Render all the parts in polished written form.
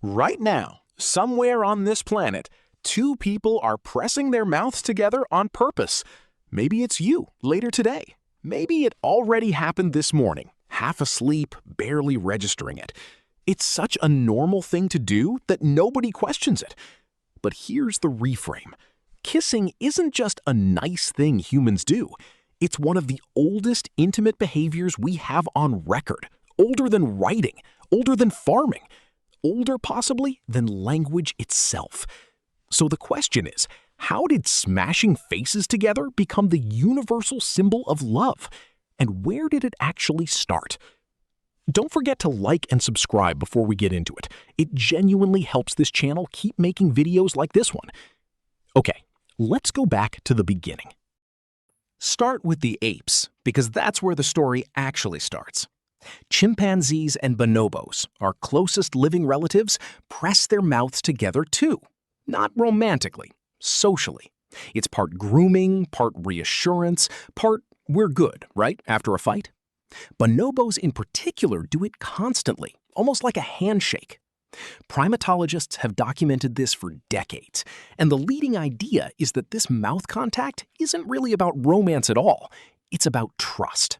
Right now, somewhere on this planet, two people are pressing their mouths together on purpose. Maybe it's you later today. Maybe it already happened this morning, half asleep, barely registering it. It's such a normal thing to do that nobody questions it. But here's the reframe. Kissing isn't just a nice thing humans do. It's one of the oldest intimate behaviors we have on record. Older than writing, older than farming, older possibly than language itself. So the question is, how did smashing faces together become the universal symbol of love? And where did it actually start? Don't forget to like and subscribe before we get into it. It genuinely helps this channel keep making videos like this one. Okay, let's go back to the beginning. Start with the apes, because that's where the story actually starts. Chimpanzees and bonobos, our closest living relatives, press their mouths together too. Not romantically, socially. It's part grooming, part reassurance, part we're good, right, after a fight? Bonobos in particular do it constantly, almost like a handshake. Primatologists have documented this for decades, and the leading idea is that this mouth contact isn't really about romance at all. It's about trust.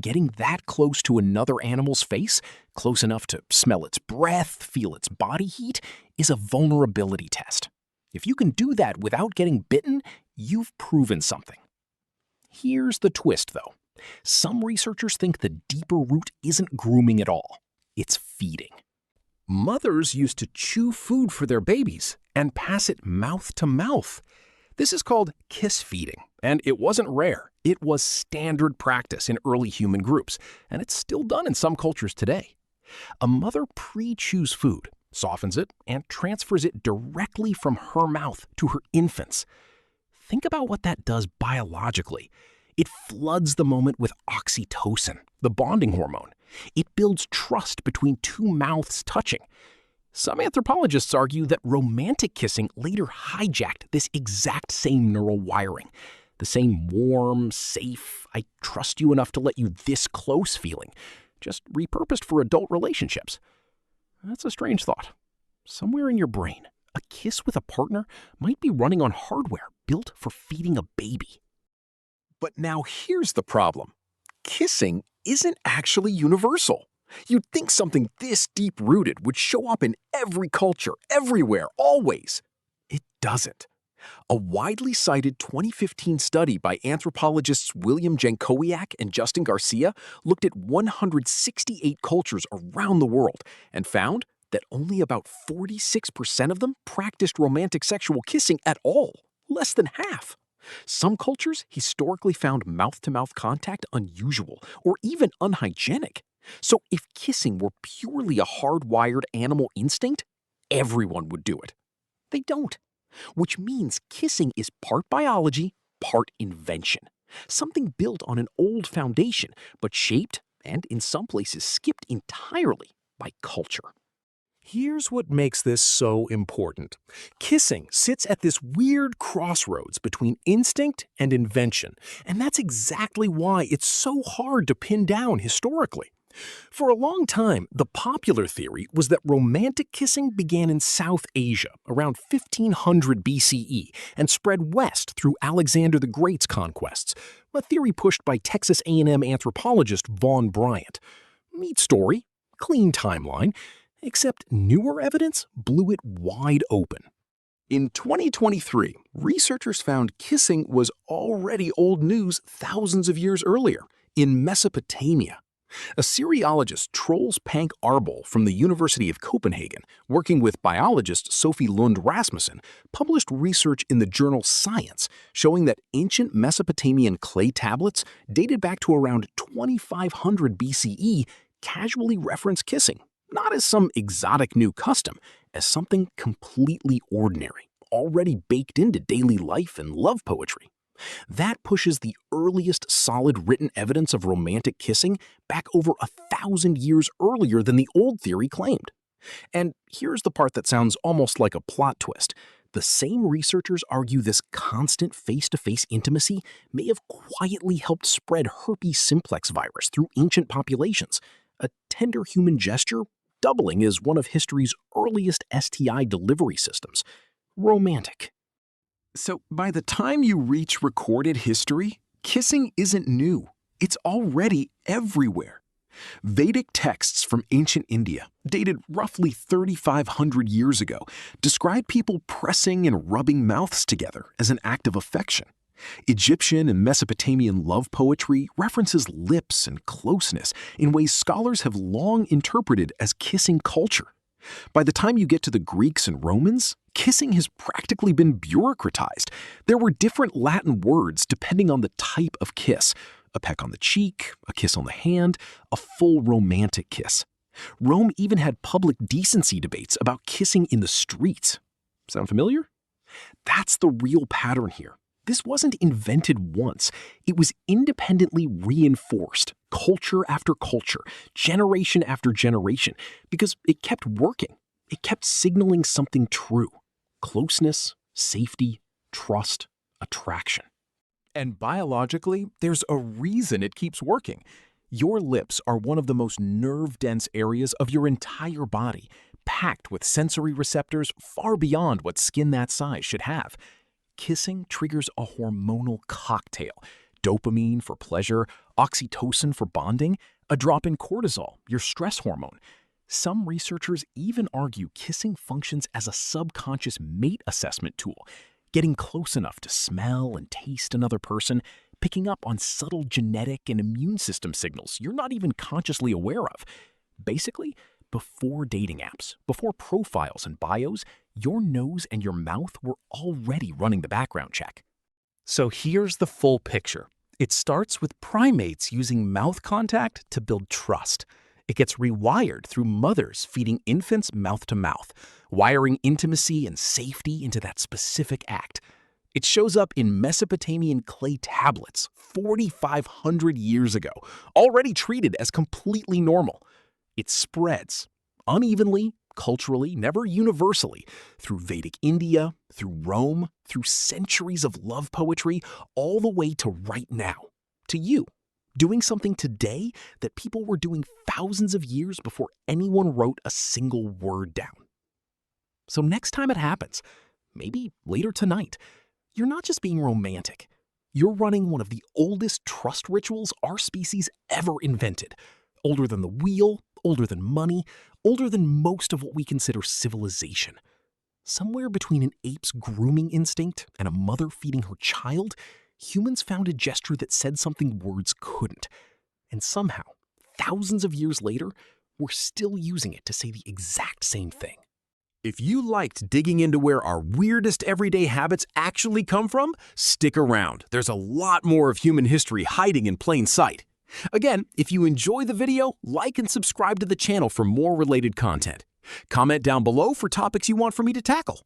Getting that close to another animal's face, close enough to smell its breath, feel its body heat, is a vulnerability test. If you can do that without getting bitten, you've proven something. Here's the twist, though. Some researchers think the deeper root isn't grooming at all. It's feeding. Mothers used to chew food for their babies and pass it mouth to mouth. This is called kiss feeding, and it wasn't rare. It was standard practice in early human groups, and it's still done in some cultures today. A mother pre-chews food, softens it, and transfers it directly from her mouth to her infants. Think about what that does biologically. It floods the moment with oxytocin, the bonding hormone. It builds trust between two mouths touching. Some anthropologists argue that romantic kissing later hijacked this exact same neural wiring. The same warm, safe, I trust you enough to let you this close feeling, just repurposed for adult relationships. That's a strange thought. Somewhere in your brain, a kiss with a partner might be running on hardware built for feeding a baby. But now here's the problem. Kissing isn't actually universal. You'd think something this deep-rooted would show up in every culture, everywhere, always. It doesn't. A widely cited 2015 study by anthropologists William Jankowiak and Justin Garcia looked at 168 cultures around the world and found that only about 46% of them practiced romantic sexual kissing at all, less than half. Some cultures historically found mouth-to-mouth contact unusual or even unhygienic. So if kissing were purely a hardwired animal instinct, everyone would do it. They don't. Which means kissing is part biology, part invention. Something built on an old foundation, but shaped, and in some places skipped entirely, by culture. Here's what makes this so important. Kissing sits at this weird crossroads between instinct and invention, and that's exactly why it's so hard to pin down historically. For a long time, the popular theory was that romantic kissing began in South Asia around 1500 BCE and spread west through Alexander the Great's conquests, a theory pushed by Texas A&M anthropologist Vaughn Bryant. Neat story, clean timeline, except newer evidence blew it wide open. In 2023, researchers found kissing was already old news thousands of years earlier, in Mesopotamia. Assyriologist Troels Pank Arbol from the University of Copenhagen, working with biologist Sophie Lund Rasmussen, published research in the journal Science showing that ancient Mesopotamian clay tablets dated back to around 2500 BCE casually reference kissing, not as some exotic new custom, as something completely ordinary, already baked into daily life and love poetry. That pushes the earliest solid written evidence of romantic kissing back over 1,000 years earlier than the old theory claimed. And here's the part that sounds almost like a plot twist. The same researchers argue this constant face-to-face intimacy may have quietly helped spread herpes simplex virus through ancient populations, a tender human gesture doubling as one of history's earliest STI delivery systems. Romantic. So by the time you reach recorded history, kissing isn't new. It's already everywhere. Vedic texts from ancient India, dated roughly 3,500 years ago, describe people pressing and rubbing mouths together as an act of affection. Egyptian and Mesopotamian love poetry references lips and closeness in ways scholars have long interpreted as kissing culture. By the time you get to the Greeks and Romans, kissing has practically been bureaucratized. There were different Latin words depending on the type of kiss. A peck on the cheek, a kiss on the hand, a full romantic kiss. Rome even had public decency debates about kissing in the streets. Sound familiar? That's the real pattern here. This wasn't invented once. It was independently reinforced, culture after culture, generation after generation, because it kept working. It kept signaling something true. Closeness, safety, trust, attraction. And biologically, there's a reason it keeps working. Your lips are one of the most nerve-dense areas of your entire body, packed with sensory receptors far beyond what skin that size should have. Kissing triggers a hormonal cocktail. Dopamine for pleasure, oxytocin for bonding, a drop in cortisol, your stress hormone. Some researchers even argue kissing functions as a subconscious mate assessment tool, getting close enough to smell and taste another person, picking up on subtle genetic and immune system signals you're not even consciously aware of. Basically, before dating apps, before profiles and bios, your nose and your mouth were already running the background check. So here's the full picture. It starts with primates using mouth contact to build trust. It gets rewired through mothers feeding infants mouth to mouth, wiring intimacy and safety into that specific act. It shows up in Mesopotamian clay tablets 4,500 years ago, already treated as completely normal. It spreads, unevenly, culturally, never universally, through Vedic India, through Rome, through centuries of love poetry, all the way to right now, to you, doing something today that people were doing thousands of years before anyone wrote a single word down. So next time it happens, maybe later tonight, you're not just being romantic. You're running one of the oldest trust rituals our species ever invented. Older than the wheel, older than money, older than most of what we consider civilization. Somewhere between an ape's grooming instinct and a mother feeding her child, humans found a gesture that said something words couldn't. And somehow, thousands of years later, we're still using it to say the exact same thing. If you liked digging into where our weirdest everyday habits actually come from, stick around. There's a lot more of human history hiding in plain sight. Again, if you enjoy the video, like and subscribe to the channel for more related content. Comment down below for topics you want for me to tackle.